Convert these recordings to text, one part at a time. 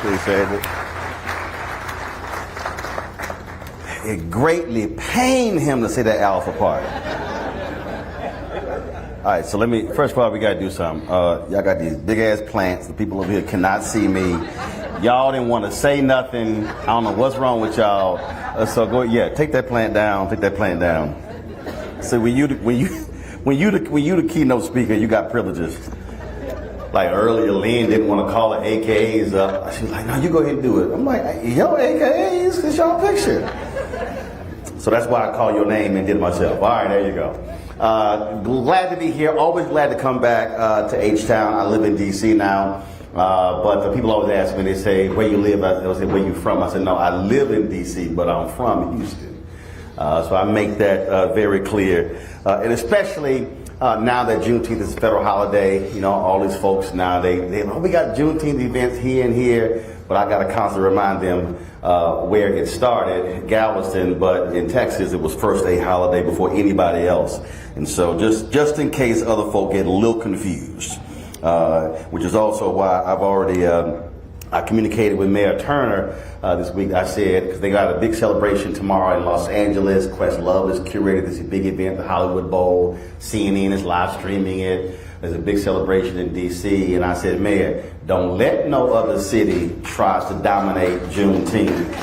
Appreciate it. It greatly pained him to say that alpha part. All right, so first of all, we got to do something. Y'all got these big ass plants. The people over here cannot see me. Y'all didn't want to say nothing. I don't know what's wrong with y'all. So take that plant down. Take that plant down. So when you the keynote speaker, you got privileges. Like earlier, Lynn didn't want to call her AKAs up. She was like, "No, you go ahead and do it." I'm like, "Yo, AKAs, it's your picture." So that's why I call your name and did it myself. All right, there you go. Glad to be here. Always glad to come back to H-Town. I live in D.C. now. But the people always ask me, they say, "Where you live?" I say, "Where you from?" I said, "No, I live in D.C., but I'm from Houston." So I make that very clear. And especially now that Juneteenth is a federal holiday, you know, all these folks now, we got Juneteenth events here and here, but I got to constantly remind them where it started, Galveston, but in Texas it was first a holiday before anybody else. And so just in case other folk get a little confused, which is also why I've already I communicated with Mayor Turner this week. I said, because they got a big celebration tomorrow in Los Angeles. Questlove has curated this big event, the Hollywood Bowl. CNN is live streaming it. There's a big celebration in D.C. And I said, "Mayor, don't let no other city tries to dominate Juneteenth."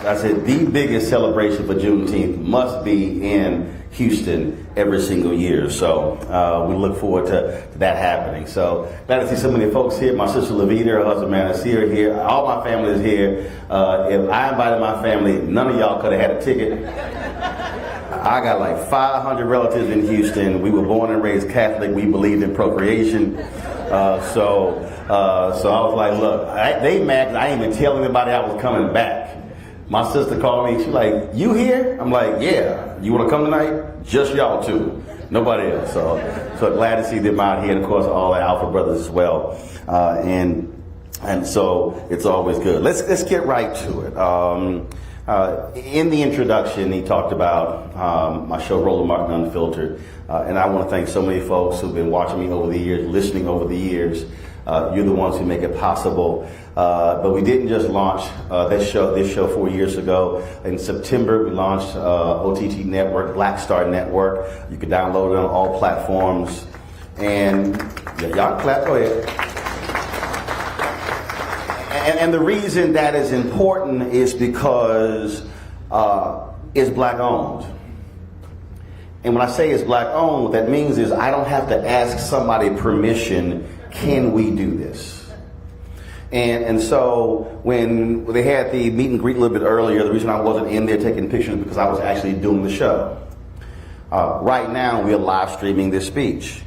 I said, the biggest celebration for Juneteenth must be in Houston every single year. So we look forward to that happening. So glad to see so many folks here. My sister Levita, her husband Manasseh are here. All my family is here. If I invited my family, none of y'all could have had a ticket. I got like 500 relatives in Houston. We were born and raised Catholic. We believed in procreation. So I was like, look, they mad because I didn't even tell anybody I was coming back. My sister called me. She's like, "You here?" I'm like, "Yeah. You want to come tonight?" "Just y'all two. Nobody else." So glad to see them out here. And of course, all the Alpha brothers as well. And so it's always good. Let's get right to it. In the introduction, he talked about my show, Roland Martin Unfiltered. And I want to thank so many folks who've been watching me over the years, listening over the years. You're the ones who make it possible. But we didn't just launch this show 4 years ago. In September, we launched OTT Network, Black Star Network. You can download it on all platforms. And y'all clap, go ahead. And the reason that is important is because it's black owned. And when I say it's black owned, what that means is I don't have to ask somebody permission, can we do this? And so when they had the meet and greet a little bit earlier, the reason I wasn't in there taking pictures is because I was actually doing the show. Right now, we are live streaming this speech.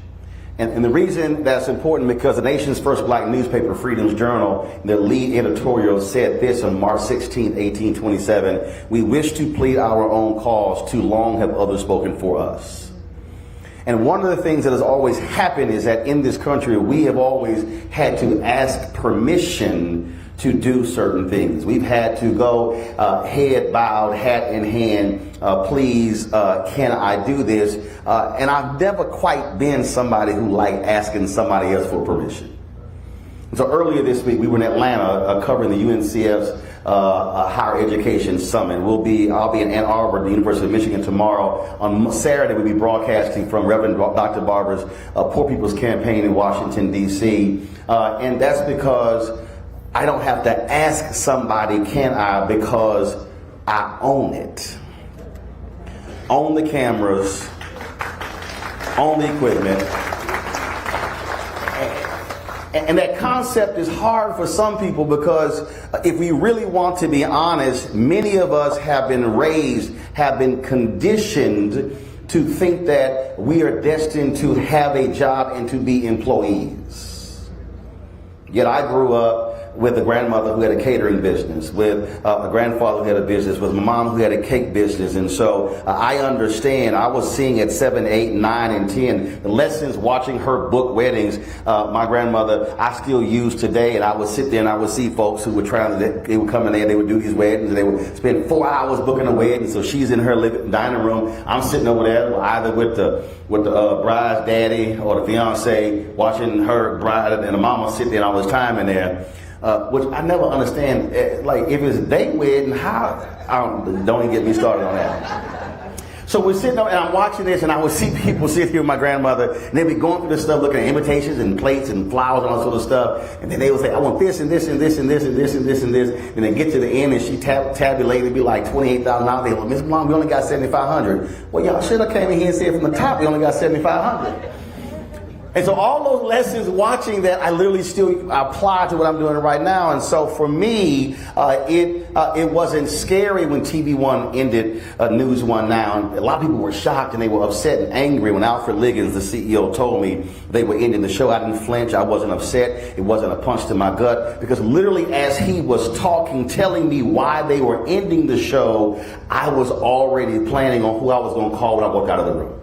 And the reason that's important because the nation's first black newspaper, Freedom's Journal, their lead editorial said this on March 16, 1827, "We wish to plead our own cause, too long have others spoken for us." And one of the things that has always happened is that in this country, we have always had to ask permission to do certain things. We've had to go head bowed, hat in hand, please, can I do this? And I've never quite been somebody who liked asking somebody else for permission. So earlier this week, we were in Atlanta covering the UNCF's Higher Education Summit. I'll be in Ann Arbor, the University of Michigan tomorrow. On Saturday, we'll be broadcasting from Reverend Dr. Barber's Poor People's Campaign in Washington, D.C. And that's because I don't have to ask somebody, can I, because I own it. Own the cameras, own the equipment. And that concept is hard for some people because if we really want to be honest, many of us have been raised, have been conditioned to think that we are destined to have a job and to be employees. Yet I grew up with a grandmother who had a catering business, with a grandfather who had a business, with my mom who had a cake business. And so I understand. I was seeing at 7, 8, 9, and 10 the lessons watching her book weddings. My grandmother, I still use today. And I would sit there and I would see folks who were they would come in there, they would do these weddings, and they would spend 4 hours booking a wedding. So she's in her dining room. I'm sitting over there either with the bride's daddy or the fiance watching her bride and the mama sit there all this time in there. which I never understand. Like, if it's their wedding, how? Don't even get me started on that. So we're sitting there and I'm watching this, and I would see people sit here with my grandmother, and they'd be going through this stuff, looking at invitations and plates and flowers and all that sort of stuff. And then they would say, I want this and this and this and this and this and this and this. And then get to the end, and she tabulated, it'd be like $28,000. They go, Miss Blum, we only got $7,500. Well, y'all should have came in here and said from the top, we only got $7,500. And so all those lessons watching that, I literally still apply to what I'm doing right now. And so for me, it wasn't scary when TV One ended News One Now. And a lot of people were shocked and they were upset and angry when Alfred Liggins, the CEO, told me they were ending the show. I didn't flinch. I wasn't upset. It wasn't a punch to my gut, because literally as he was talking, telling me why they were ending the show, I was already planning on who I was going to call when I walked out of the room.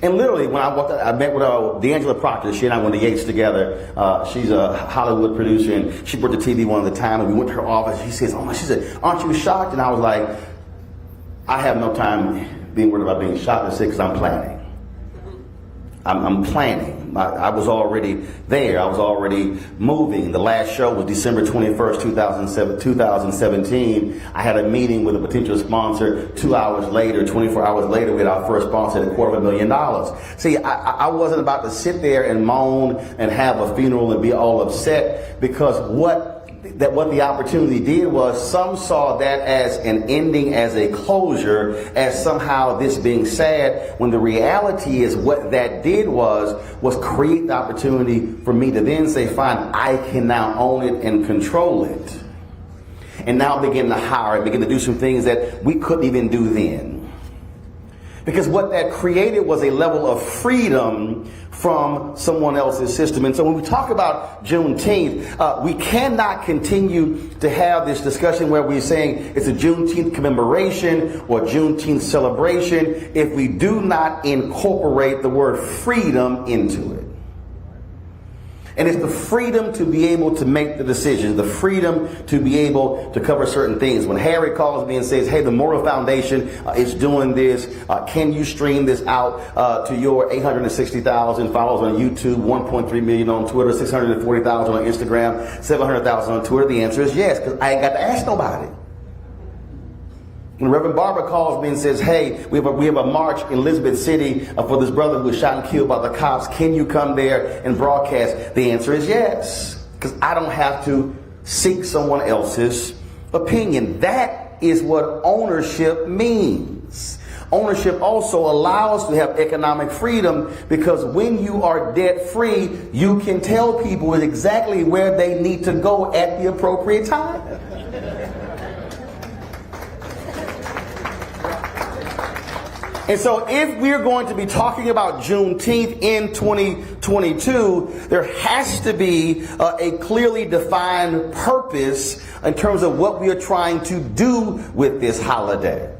And literally, when I walked out, I met with D'Angela Proctor. She and I went to Yates together. She's a Hollywood producer, and she worked at TV One at the time. And we went to her office. She says, she said, aren't you shocked? And I was like, I have no time being worried about being shocked. I said, because I'm planning. I'm planning. I was already there. I was already moving. The last show was December 21st, 2017. I had a meeting with a potential sponsor. 2 hours later, 24 hours later, we had our first sponsor at $250,000. See, I wasn't about to sit there and moan and have a funeral and be all upset, because what the opportunity did was, some saw that as an ending, as a closure, as somehow this being sad, when the reality is what that did was create the opportunity for me to then say, fine, I can now own it and control it. And now begin to hire and begin to do some things that we couldn't even do then. Because what that created was a level of freedom from someone else's system. And so when we talk about Juneteenth, we cannot continue to have this discussion where we're saying it's a Juneteenth commemoration or Juneteenth celebration if we do not incorporate the word freedom into it. And it's the freedom to be able to make the decisions, the freedom to be able to cover certain things. When Harry calls me and says, hey, the Moral Foundation is doing this. Can you stream this out to your 860,000 followers on YouTube, 1.3 million on Twitter, 640,000 on Instagram, 700,000 on Twitter? The answer is yes, because I ain't got to ask nobody. When Reverend Barbara calls me and says, hey, we have a march in Elizabeth City for this brother who was shot and killed by the cops. Can you come there and broadcast? The answer is yes, because I don't have to seek someone else's opinion. That is what ownership means. Ownership also allows to have economic freedom, because when you are debt free, you can tell people exactly where they need to go at the appropriate time. And so if we're going to be talking about Juneteenth in 2022, there has to be a clearly defined purpose in terms of what we are trying to do with this holiday.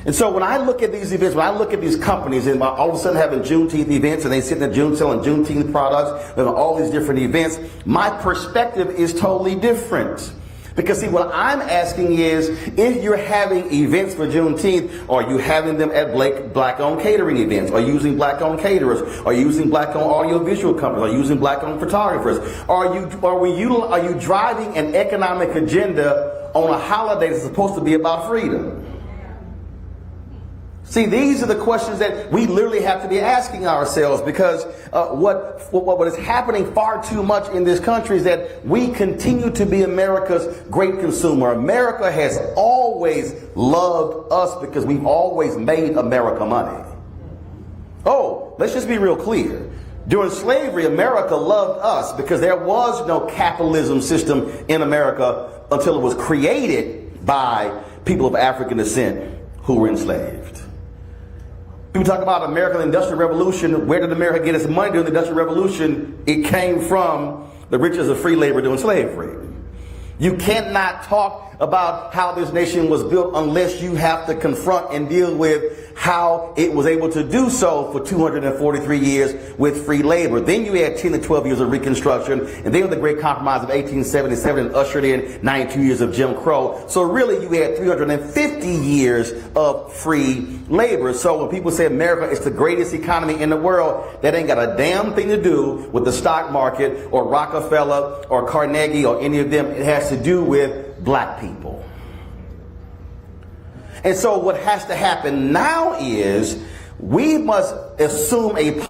And so when I look at these events, when I look at these companies and all of a sudden having Juneteenth events and they sit in June selling Juneteenth products and all these different events, my perspective is totally different. Because see, what I'm asking is, if you're having events for Juneteenth, are you having them at black-owned catering events? Are you using black-owned caterers? Are you using black-owned audiovisual companies? Are you using black-owned photographers? Are you driving an economic agenda on a holiday that's supposed to be about freedom? See, these are the questions that we literally have to be asking ourselves, because what is happening far too much in this country is that we continue to be America's great consumer. America has always loved us because we've always made America money. Oh, let's just be real clear. During slavery, America loved us because there was no capitalism system in America until it was created by people of African descent who were enslaved. People talk about American Industrial Revolution. Where did America get its money during the Industrial Revolution? It came from the riches of free labor during slavery. You cannot talk about how this nation was built unless you have to confront and deal with how it was able to do so for 243 years with free labor. Then you had 10 to 12 years of Reconstruction, and then the Great Compromise of 1877 and ushered in 92 years of Jim Crow. So really you had 350 years of free labor. So when people say America is the greatest economy in the world, that ain't got a damn thing to do with the stock market or Rockefeller or Carnegie or any of them. It has to do with black people. And so what has to happen now is we must assume a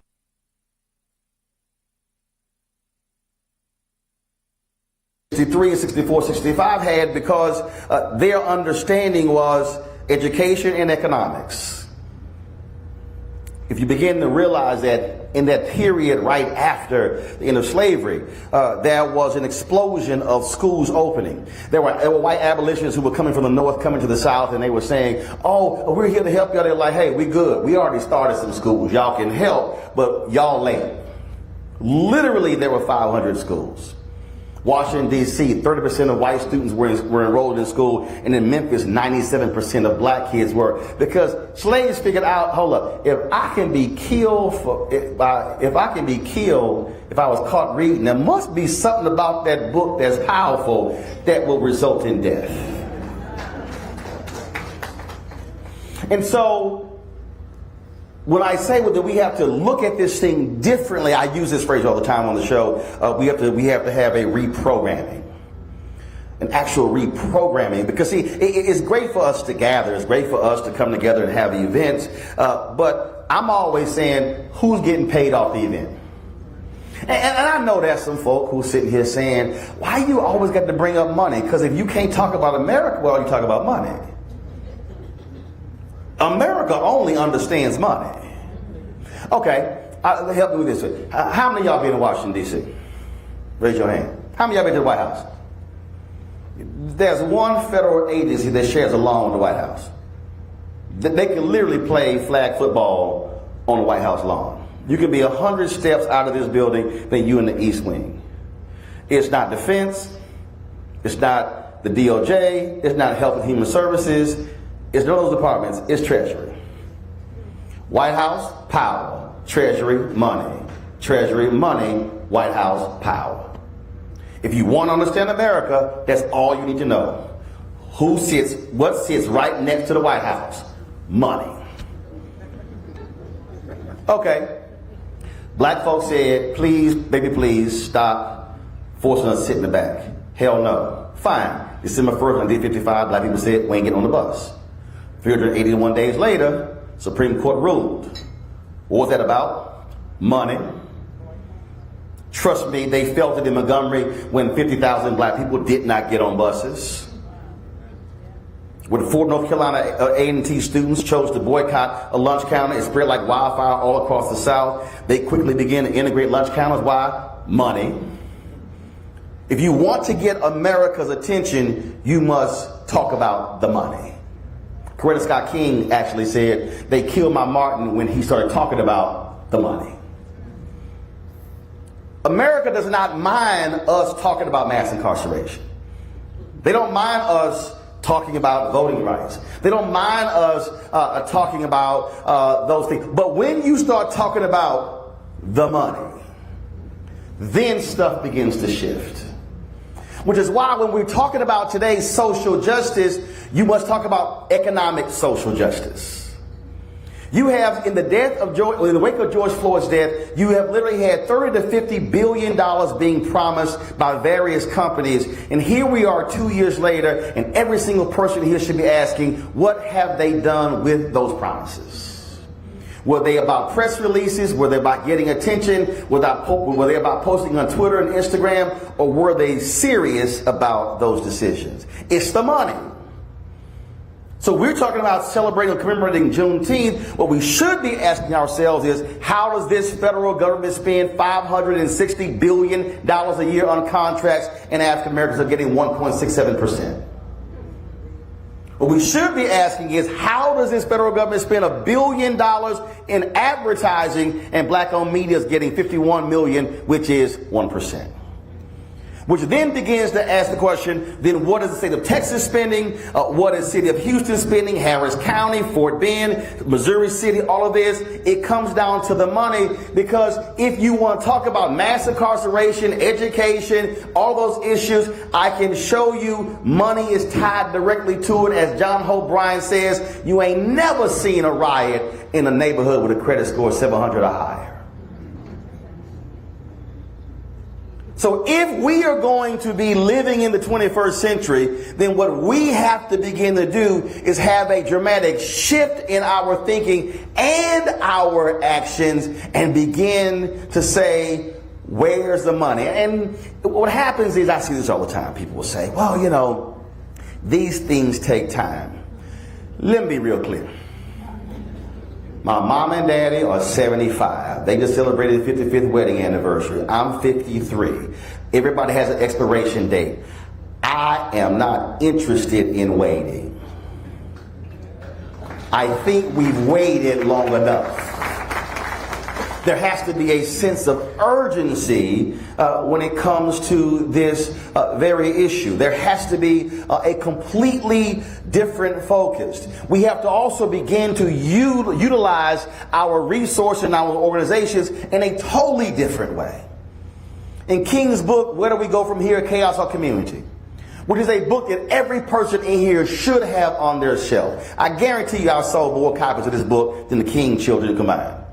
63 and 64, 65 had, because their understanding was education and economics. If you begin to realize that in that period right after the end of slavery, there was an explosion of schools opening. There were white abolitionists who were coming from the north, coming to the south, and they were saying, oh, we're here to help y'all. They're like, hey, we good. We already started some schools. Y'all can help, but y'all late. Literally, there were 500 schools. Washington, D.C., 30% of white students were enrolled in school, and in Memphis, 97% of black kids were, because slaves figured out, hold up, if I can be killed if I was caught reading, there must be something about that book that's powerful that will result in death. And so when I say that we have to look at this thing differently, I use this phrase all the time on the show. We have to have a reprogramming, an actual reprogramming. Because see, it's great for us to gather. It's great for us to come together and have events. But I'm always saying, who's getting paid off the event? And I know there's some folk who's sitting here saying, why you always got to bring up money? Because if you can't talk about America, well, you talk about money. America only understands money. Okay, help me with this. How many of y'all been in Washington, D.C.? Raise your hand. How many of y'all been to the White House? There's one federal agency that shares a lawn with the White House. They can literally play flag football on the White House lawn. You can be 100 steps out of this building than you in the East Wing. It's not Defense. It's not the DOJ. It's not Health and Human Services. It's none of those departments. It's Treasury. White House, power. Treasury, money. Treasury, money. White House, power. If you want to understand America, that's all you need to know. What sits right next to the White House? Money. Okay. Black folks said, please, baby, please stop forcing us to sit in the back. Hell no. Fine. December 1st, 1955, black people said, we ain't getting on the bus. 381 days later, Supreme Court ruled. What was that about? Money. Trust me, they felt it in Montgomery when 50,000 black people did not get on buses. When 4 North Carolina A&T students chose to boycott a lunch counter, it spread like wildfire all across the South. They quickly began to integrate lunch counters. Why? Money. If you want to get America's attention, you must talk about the money. Coretta Scott King actually said, they killed my Martin when he started talking about the money. America does not mind us talking about mass incarceration. They don't mind us talking about voting rights. They don't mind us talking about those things. But when you start talking about the money, then stuff begins to shift. Which is why when we're talking about today's social justice, you must talk about economic social justice. You have, in the wake of George Floyd's death, you have literally had $30 to $50 billion being promised by various companies. And here we are 2 years later, and every single person here should be asking, what have they done with those promises? Were they about press releases? Were they about getting attention? Were they about posting on Twitter and Instagram? Or were they serious about those decisions? It's the money. So we're talking about celebrating or commemorating Juneteenth. What we should be asking ourselves is, how does this federal government spend $560 billion a year on contracts, and African Americans are getting 1.67%? What we should be asking is, how does this federal government spend $1 billion in advertising, and black-owned media is getting $51 million, which is 1%? Which then begins to ask the question, then what is the state of Texas spending? What is the city of Houston spending? Harris County, Fort Bend, Missouri City, all of this. It comes down to the money, because if you want to talk about mass incarceration, education, all those issues, I can show you money is tied directly to it. As John Hope Bryan says, you ain't never seen a riot in a neighborhood with a credit score of 700 or higher. So if we are going to be living in the 21st century, then what we have to begin to do is have a dramatic shift in our thinking and our actions, and begin to say, where's the money? And what happens is, I see this all the time. People will say, well, you know, these things take time. Let me be real clear. My mom and daddy are 75. They just celebrated the 55th wedding anniversary. I'm 53. Everybody has an expiration date. I am not interested in waiting. I think we've waited long enough. There has to be a sense of urgency when it comes to this very issue. There has to be a completely different focus. We have to also begin to utilize our resources and our organizations in a totally different way. In King's book, Where Do We Go From Here? Chaos or Community, which is a book that every person in here should have on their shelf. I guarantee you I sold more copies of this book than the King children combined.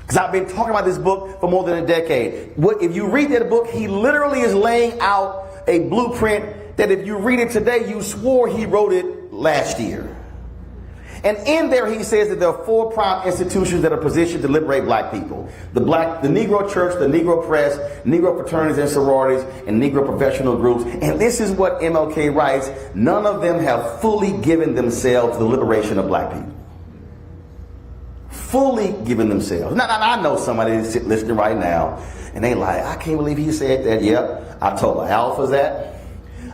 Because I've been talking about this book for more than a decade. If you read that book, he literally is laying out a blueprint that if you read it today, you swore he wrote it last year. And in there he says that there are 4 prime institutions that are positioned to liberate black people. The Negro Church, the Negro Press, Negro fraternities and sororities, and Negro professional groups. And this is what MLK writes: none of them have fully given themselves to the liberation of black people. Fully given themselves. Now, I know somebody is listening right now, and they like, I can't believe he said that. Yep, I told the Alphas that.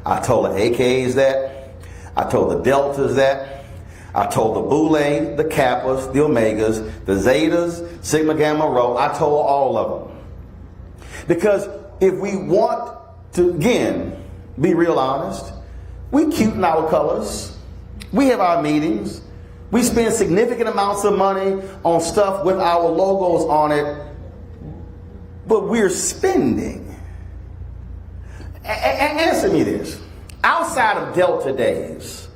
I told the AKs that. I told the Deltas that. I told the Boule, the Kappas, the Omegas, the Zetas, Sigma Gamma Rho. I told all of them. Because if we want to, again, be real honest, we cute in our colors. We have our meetings. We spend significant amounts of money on stuff with our logos on it, but we're spending. Answer me this. Outside of Delta days,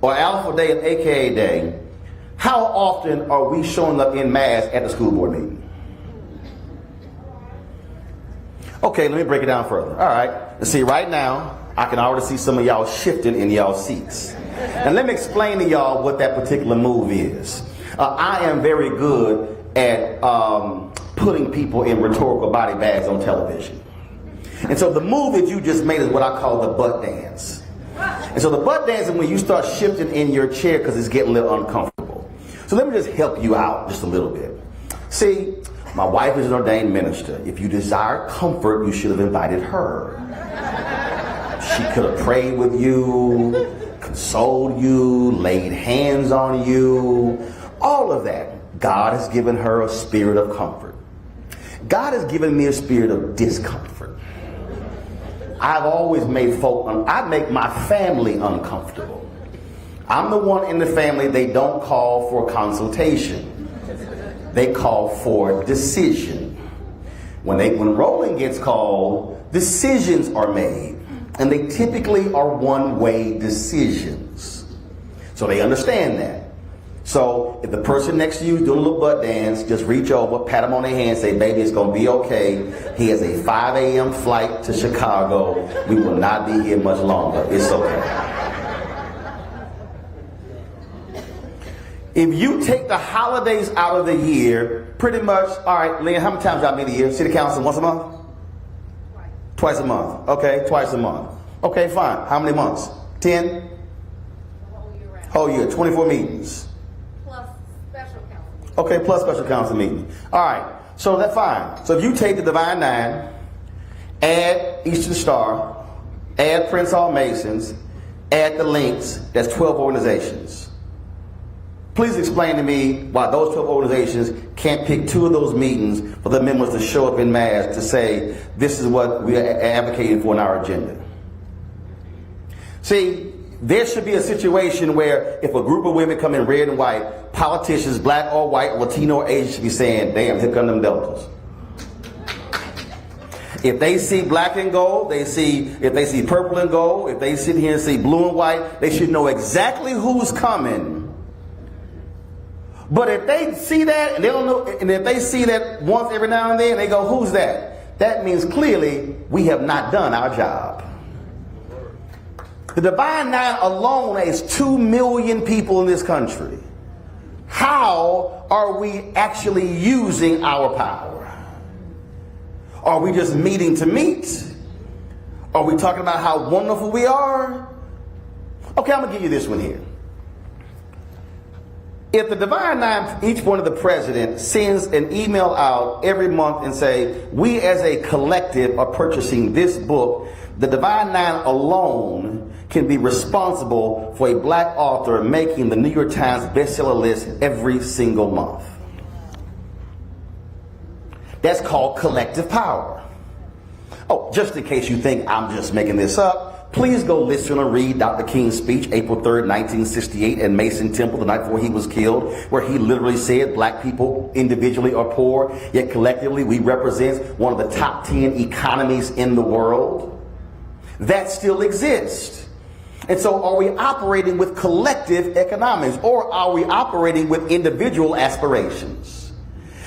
or Alpha Day and AKA Day, how often are we showing up in mass at the school board meeting? Okay, let me break it down further. All right, see, right now, I can already see some of y'all shifting in y'all seats. And let me explain to y'all what that particular move is. I am very good at putting people in rhetorical body bags on television. And so the move that you just made is what I call the butt dance. And so the butt dance is when you start shifting in your chair because it's getting a little uncomfortable. So let me just help you out just a little bit. See, my wife is an ordained minister. If you desire comfort, you should have invited her. She could have prayed with you, consoled you, laid hands on you, all of that. God has given her a spirit of comfort. God has given me a spirit of discomfort. I've always made I make my family uncomfortable. I'm the one in the family they don't call for consultation. They call for decision. When Roland gets called, decisions are made. And they typically are one-way decisions. So they understand that. So if the person next to you is doing a little butt dance, just reach over, pat them on their hand, say, baby, it's going to be okay. He has a 5 a.m. flight to Chicago. We will not be here much longer. It's okay. If you take the holidays out of the year, pretty much, all right, Lynn, how many times y'all meet a year? City council once a month? Twice a month. Okay, twice a month. Okay, fine. How many months? 10? Whole year, 24 meetings. Plus special council. Okay, plus special council meeting. All right, so that's fine. So if you take the Divine Nine, add Eastern Star, add Prince Hall Masons, add the Links, that's 12 organizations. Please explain to me why those 12 organizations can't pick 2 of those meetings for the members to show up in mass to say, this is what we are advocating for in our agenda. See, there should be a situation where if a group of women come in red and white, politicians, black or white, Latino or Asian, should be saying, damn, here come them deltas. If they see black and gold, if they see purple and gold, if they sit here and see blue and white, they should know exactly who's coming. But if they see that and they don't know, and if they see that once every now and then, they go, who's that? That means clearly we have not done our job. The Divine Nine alone is 2 million people in this country. How are we actually using our power? Are we just meeting to meet? Are we talking about how wonderful we are? Okay, I'm going to give you this one here. If the Divine Nine, each one of the president sends an email out every month and say, we as a collective are purchasing this book, the Divine Nine alone can be responsible for a black author making the New York Times bestseller list every single month. That's called collective power. Oh, just in case you think I'm just making this up, please go listen and read Dr. King's speech, April 3rd, 1968, in Mason Temple, the night before he was killed, where he literally said black people individually are poor, yet collectively we represent one of the top 10 economies in the world. That still exists. And so are we operating with collective economics, or are we operating with individual aspirations?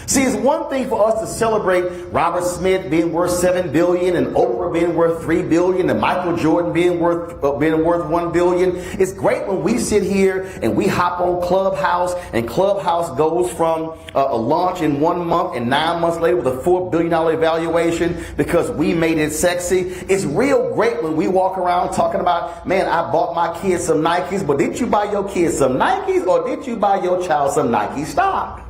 See, it's one thing for us to celebrate Robert Smith being worth $7 billion and Oprah being worth $3 billion and Michael Jordan being worth $1 billion. It's great when we sit here and we hop on Clubhouse, and Clubhouse goes from a launch in 1 month and 9 months later with a $4 billion evaluation because we made it sexy. It's real great when we walk around talking about, man, I bought my kids some Nikes, but did you buy your kids some Nikes, or did you buy your child some Nike stock?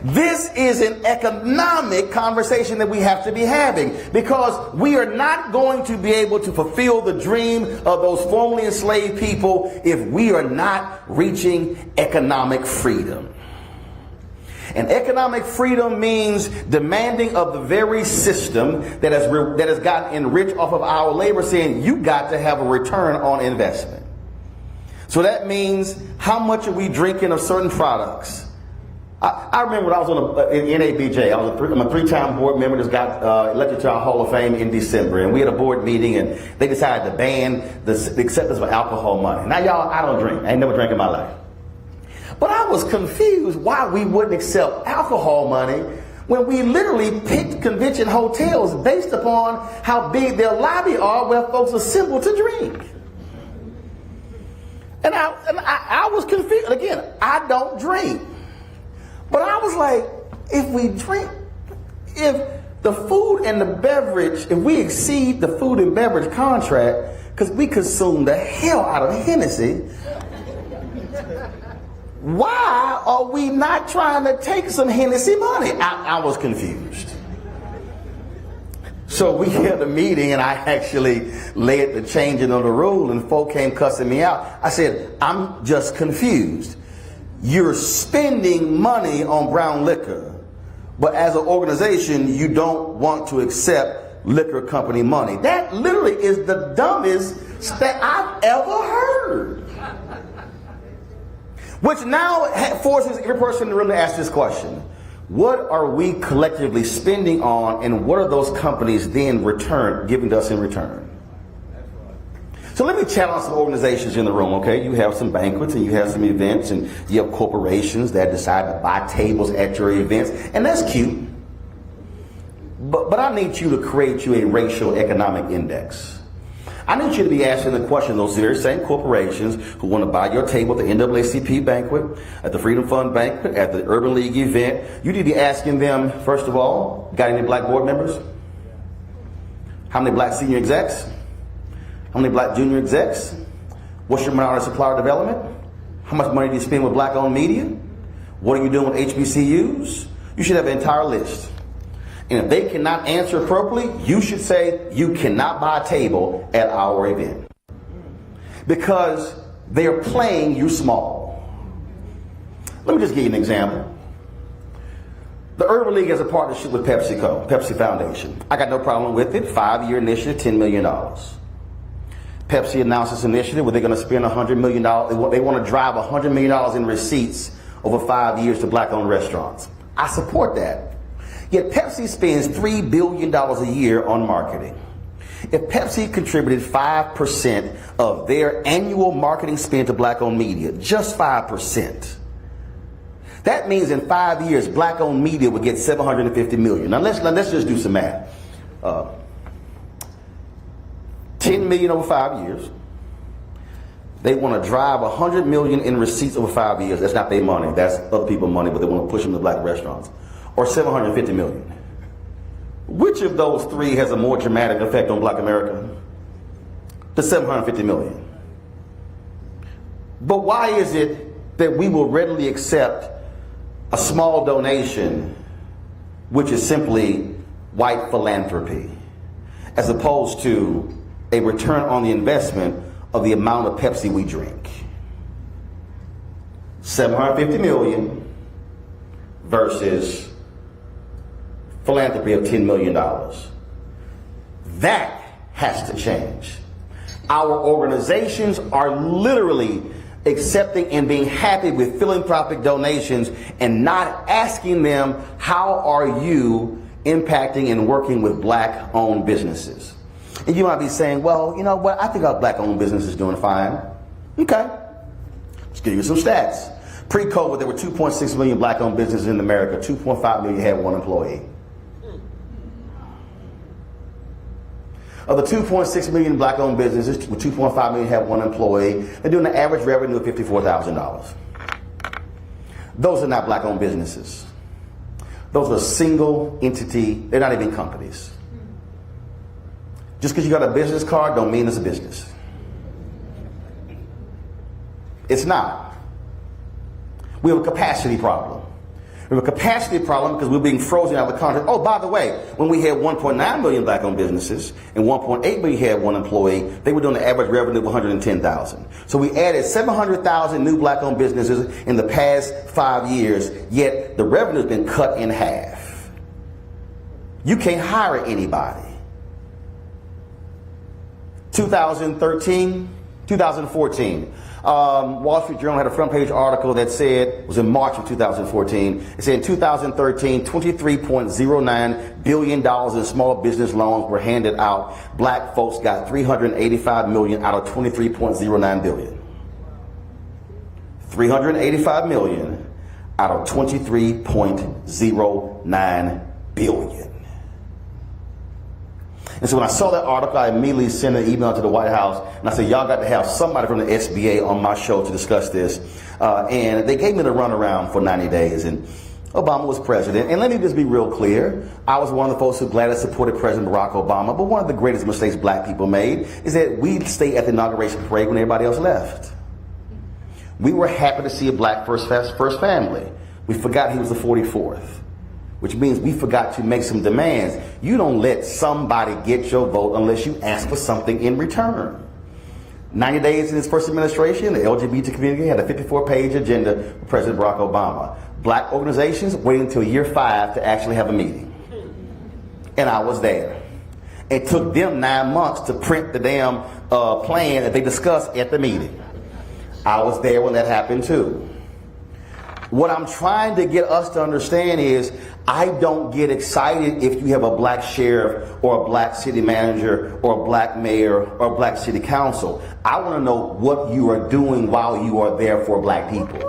This is an economic conversation that we have to be having, because we are not going to be able to fulfill the dream of those formerly enslaved people if we are not reaching economic freedom. And economic freedom means demanding of the very system that has gotten enriched off of our labor, saying you got to have a return on investment. So that means, how much are we drinking of certain products? I remember when I was in NABJ, I'm a 3-time board member that got elected to our Hall of Fame in December. And we had a board meeting, and they decided to ban the acceptance of alcohol money. Now, y'all, I don't drink. I ain't never drank in my life. But I was confused why we wouldn't accept alcohol money when we literally picked convention hotels based upon how big their lobby are where folks assemble to drink. And I was confused. Again, I don't drink. But I was like, if we drink, if the food and the beverage, if we exceed the food and beverage contract, because we consume the hell out of Hennessy, why are we not trying to take some Hennessy money? I was confused. So we had a meeting, and I actually led the changing of the rule, and folk came cussing me out. I said, I'm just confused. You're spending money on brown liquor, but as an organization, you don't want to accept liquor company money. That literally is the dumbest that I've ever heard. Which now forces every person in the room to ask this question. What are we collectively spending on, and what are those companies then giving to us in return? So let me challenge some organizations in the room, okay? You have some banquets and you have some events, and you have corporations that decide to buy tables at your events, and that's cute. But I need you to create you a racial economic index. I need you to be asking the question, those very same corporations who want to buy your table at the NAACP banquet, at the Freedom Fund banquet, at the Urban League event, you need to be asking them, first of all, got any black board members? How many black senior execs? How many black junior execs? What's your minority supplier development? How much money do you spend with black-owned media? What are you doing with HBCUs? You should have an entire list. And if they cannot answer appropriately, you should say you cannot buy a table at our event. Because They are playing you small. Let me just give you an example. The Urban League has a partnership with PepsiCo, Pepsi Foundation. I got no problem with it. 5-year initiative, $10 million. Pepsi announced this initiative where they're going to spend $100 million. They want to drive $100 million in receipts over 5 years to black-owned restaurants. I support that. Yet Pepsi spends $3 billion a year on marketing. If Pepsi contributed 5% of their annual marketing spend to black-owned media, just 5%, that means in 5 years, black-owned media would get $750 million. Now let's just do some math. $10 million over 5 years. They want to drive $100 million in receipts over 5 years. That's not their money. That's other people's money, but they want to push them to black restaurants. Or $750 million. Which of those three has a more dramatic effect on black America? The $750 million. But why is it that we will readily accept a small donation, which is simply white philanthropy, as opposed to a return on the investment of the amount of Pepsi we drink? $750 million versus philanthropy of $10 million. That has to change. Our organizations are literally accepting and being happy with philanthropic donations and not asking them, how are you impacting and working with black-owned businesses? And you might be saying, well, you know what, I think our black-owned business is doing fine. Okay, let's give you some stats. Pre-COVID, there were 2.6 million black-owned businesses in America. 2.5 million had one employee. Of the 2.6 million black-owned businesses, 2.5 million have one employee. They're doing an average revenue of $54,000. Those are not black-owned businesses. Those are single entity. They're not even companies. Just because you got a business card don't mean it's a business. It's not. We have a capacity problem. We have a capacity problem because we're being frozen out of the contract. Oh, by the way, when we had 1.9 million black-owned businesses and 1.8 million had one employee, they were doing an average revenue of $110,000. So we added 700,000 new black-owned businesses in the past 5 years, yet the revenue's been cut in half. You can't hire anybody. 2014, Wall Street Journal had a front page article that said, it was in March of 2014, it said in 2013, $23.09 billion in small business loans were handed out. Black folks got $385 million out of $23.09 billion. $385 million out of $23.09 billion. And so when I saw that article, I immediately sent an email to the White House, and I said, y'all got to have somebody from the SBA on my show to discuss this. And they gave me the runaround for 90 days, and Obama was president. And let me just be real clear. I was one of the folks who gladly supported President Barack Obama, but one of the greatest mistakes black people made is that we stayed at the inauguration parade when everybody else left. We were happy to see a black first family. We forgot he was the 44th. Which means we forgot to make some demands. You don't let somebody get your vote unless you ask for something in return. 90 days in his first administration, the LGBT community had a 54-page agenda for President Barack Obama. Black organizations waited until year 5 to actually have a meeting. And I was there. It took them 9 months to print the damn plan that they discussed at the meeting. I was there when that happened too. What I'm trying to get us to understand is I don't get excited if you have a black sheriff or a black city manager or a black mayor or a black city council. I want to know what you are doing while you are there for black people.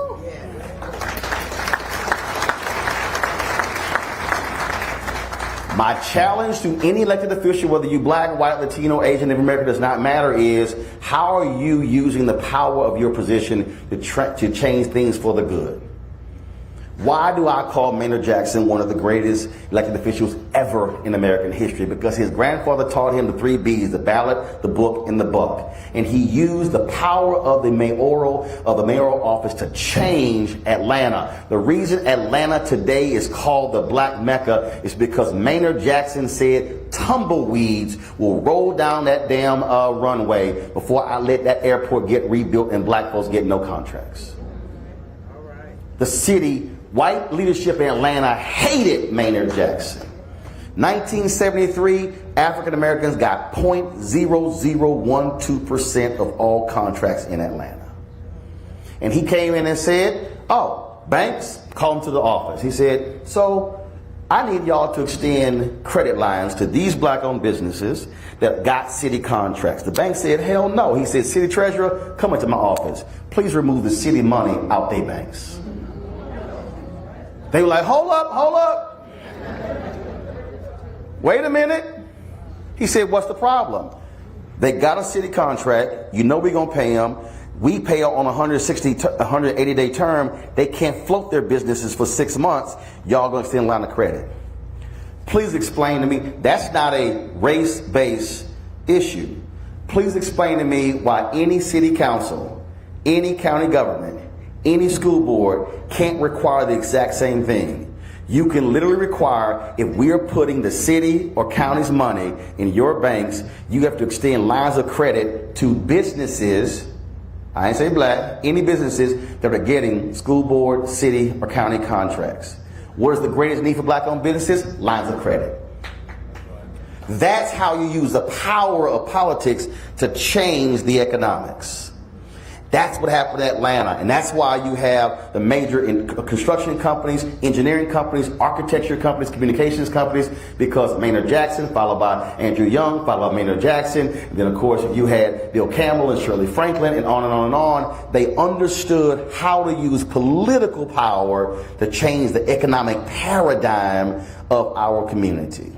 My challenge to any elected official, whether you black, white, Latino, Asian, Native American, does not matter, is how are you using the power of your position to change things for the good? Why do I call Maynard Jackson one of the greatest elected officials ever in American history? Because his grandfather taught him the 3 B's, the ballot, the book, and the buck. And he used the power of the mayoral office to change Atlanta. The reason Atlanta today is called the Black Mecca is because Maynard Jackson said tumbleweeds will roll down that damn runway before I let that airport get rebuilt and black folks get no contracts. The city, white leadership in Atlanta hated Maynard Jackson. 1973, African Americans got 0.0012% of all contracts in Atlanta. And he came in and said, oh, banks, call him to the office. He said, so I need y'all to extend credit lines to these black-owned businesses that got city contracts. The bank said, hell no. He said, city treasurer, come into my office. Please remove the city money out their banks. They were like, hold up. Wait a minute. He said, what's the problem? They got a city contract. You know we're going to pay them. We pay on a 180-day term. They can't float their businesses for 6 months. Y'all going to extend a line of credit. Please explain to me. That's not a race-based issue. Please explain to me why any city council, any county government, any school board can't require the exact same thing. You can literally require, if we are putting the city or county's money in your banks, you have to extend lines of credit to businesses, I ain't say black, any businesses that are getting school board, city, or county contracts. What is the greatest need for black-owned businesses? Lines of credit. That's how you use the power of politics to change the economics. That's what happened in Atlanta, and that's why you have the major construction companies, engineering companies, architecture companies, communications companies, because Maynard Jackson, followed by Andrew Young, followed by Maynard Jackson, and then of course you had Bill Campbell and Shirley Franklin, and on and on and on. They understood how to use political power to change the economic paradigm of our community.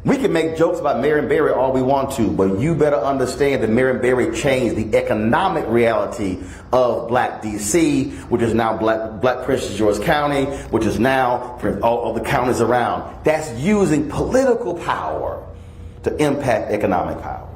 We can make jokes about Marion Barry all we want to, but you better understand that Marion Barry changed the economic reality of Black DC, which is now Black Prince George County, which is now all of the counties around. That's using political power to impact economic power.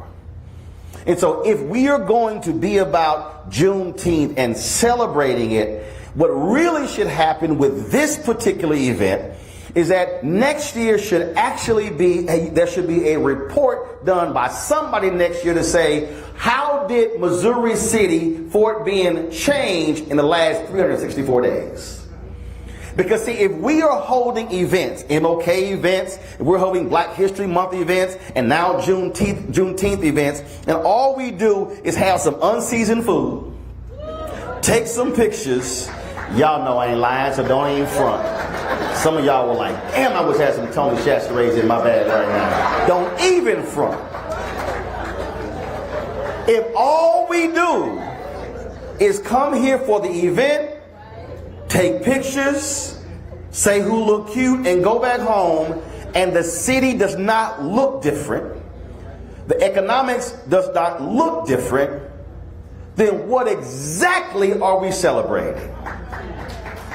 And so if we are going to be about Juneteenth and celebrating it, what really should happen with this particular event is that next year should actually be, there should be a report done by somebody next year to say, how did Missouri City, Fort Bend, change in the last 364 days? Because see, if we are holding events, MLK events, if we're holding Black History Month events, and now Juneteenth events, and all we do is have some unseasoned food, take some pictures, y'all know I ain't lying, so don't even front. Some of y'all were like, damn, I wish I had some Tony Chasterets in my bag right now. Don't even front. If all we do is come here for the event, take pictures, say who look cute, and go back home, and the city does not look different, the economics does not look different, then what exactly are we celebrating?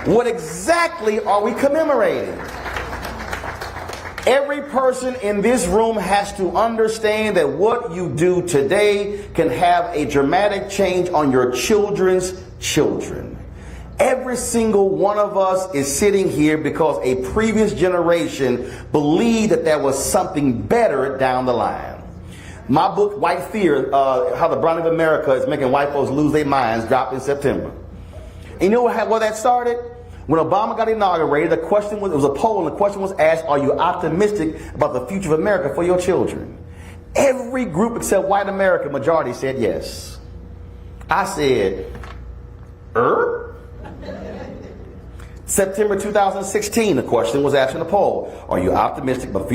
What exactly are we commemorating? Every person in this room has to understand that what you do today can have a dramatic change on your children's children. Every single one of us is sitting here because a previous generation believed that there was something better down the line. My book, White Fear, How the Browning of America is Making White Folks Lose Their Minds, dropped in September. And you know where that started? When Obama got inaugurated, it was a poll, and the question was asked, are you optimistic about the future of America for your children? Every group except white America, majority said yes. I said, September 2016, the question was asked in the poll, are you optimistic about the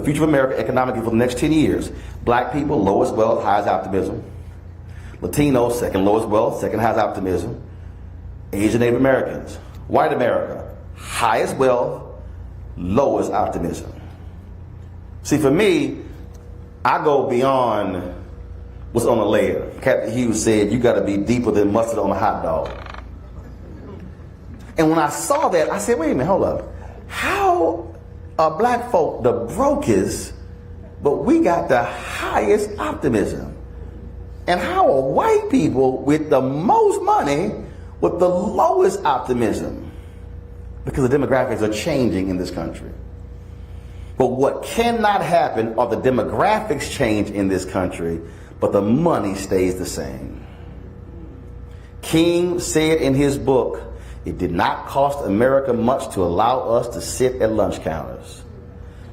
future of America economically for the next 10 years? Black people, lowest wealth, highest optimism. Latinos, second lowest wealth, second highest optimism. Asian Native Americans, white America, highest wealth, lowest optimism. See, for me, I go beyond what's on a layer. Captain Hughes said, you got to be deeper than mustard on a hot dog. And when I saw that, I said, wait a minute, hold up. How are black folk the brokest, but we got the highest optimism? And how are white people with the most money with the lowest optimism? Because the demographics are changing in this country. But what cannot happen are the demographics change in this country, but the money stays the same. King said in his book, it did not cost America much to allow us to sit at lunch counters,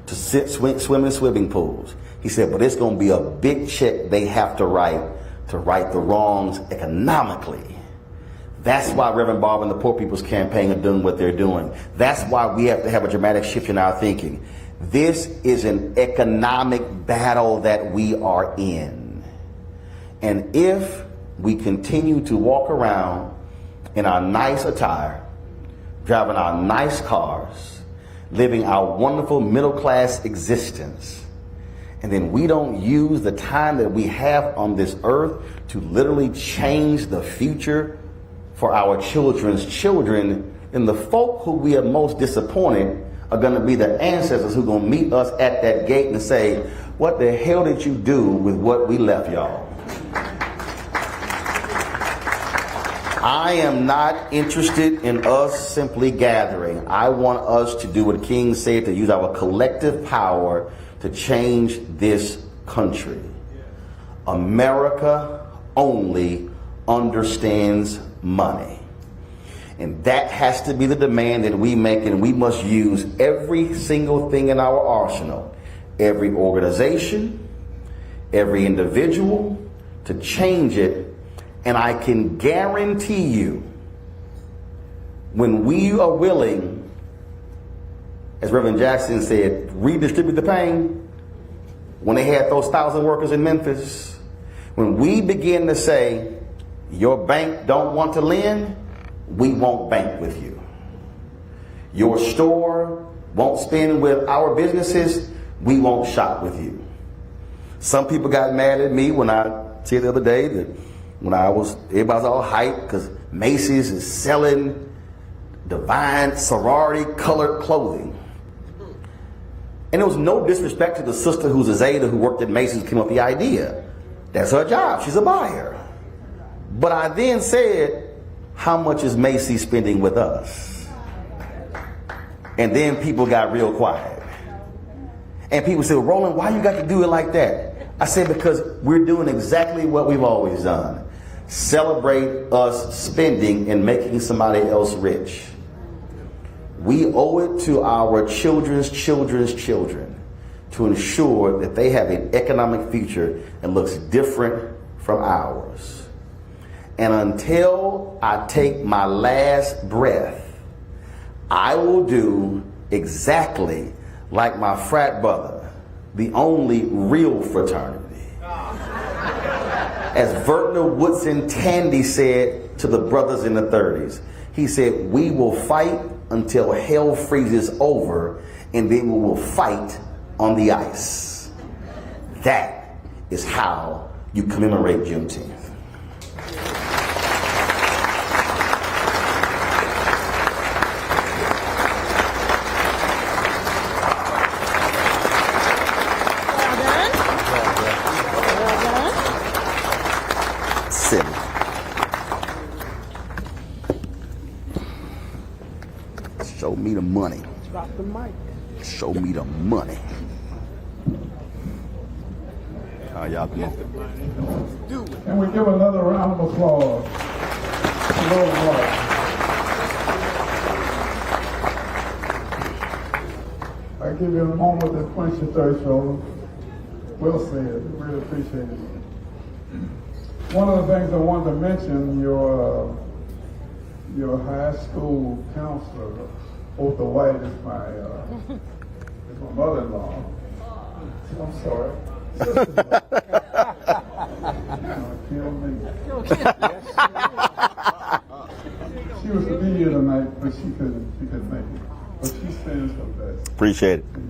to swim in swimming pools. He said, but it's going to be a big check they have to write the wrongs economically. That's why Reverend Barber and the Poor People's Campaign are doing what they're doing. That's why we have to have a dramatic shift in our thinking. This is an economic battle that we are in. And if we continue to walk around in our nice attire, driving our nice cars, living our wonderful middle-class existence, and then we don't use the time that we have on this earth to literally change the future for our children's children, then the folk who we are most disappointed are going to be the ancestors who are going to meet us at that gate and say, what the hell did you do with what we left y'all? I am not interested in us simply gathering. I want us to do what King said, to use our collective power to change this country. America only understands money. And that has to be the demand that we make, and we must use every single thing in our arsenal, every organization, every individual, to change it. And I can guarantee you, when we are willing, as Reverend Jackson said, redistribute the pain, when they had those 1,000 workers in Memphis, when we begin to say, your bank don't want to lend, we won't bank with you. Your store won't spend with our businesses, we won't shop with you. Some people got mad at me when I said the other day that when everybody was all hyped because Macy's is selling divine sorority colored clothing. And there was no disrespect to the sister who's a Zeta who worked at Macy's, came up with the idea. That's her job, she's a buyer. But I then said, how much is Macy's spending with us? And then people got real quiet. And people said, Roland, why you got to do it like that? I said, because we're doing exactly what we've always done. Celebrate us spending and making somebody else rich. We owe it to our children's children's children to ensure that they have an economic future that looks different from ours. And until I take my last breath, I will do exactly like my frat brother, the only real fraternity. As Vertner Woodson Tandy said to the brothers in the 30s, he said, we will fight until hell freezes over, and then we will fight on the ice. That is how you commemorate Juneteenth. Show me the money. Drop the mic. Show me the money. Y'all come on. And we give another round of applause to Roland. I give you a moment to quench your thirst, Roland. Well said. Really appreciate it. One of the things I wanted to mention, your high school counselor, Otha White, is my mother-in-law. I'm sorry. Kill me. She was to be here tonight, but she couldn't make it. But she sends her best. Appreciate it.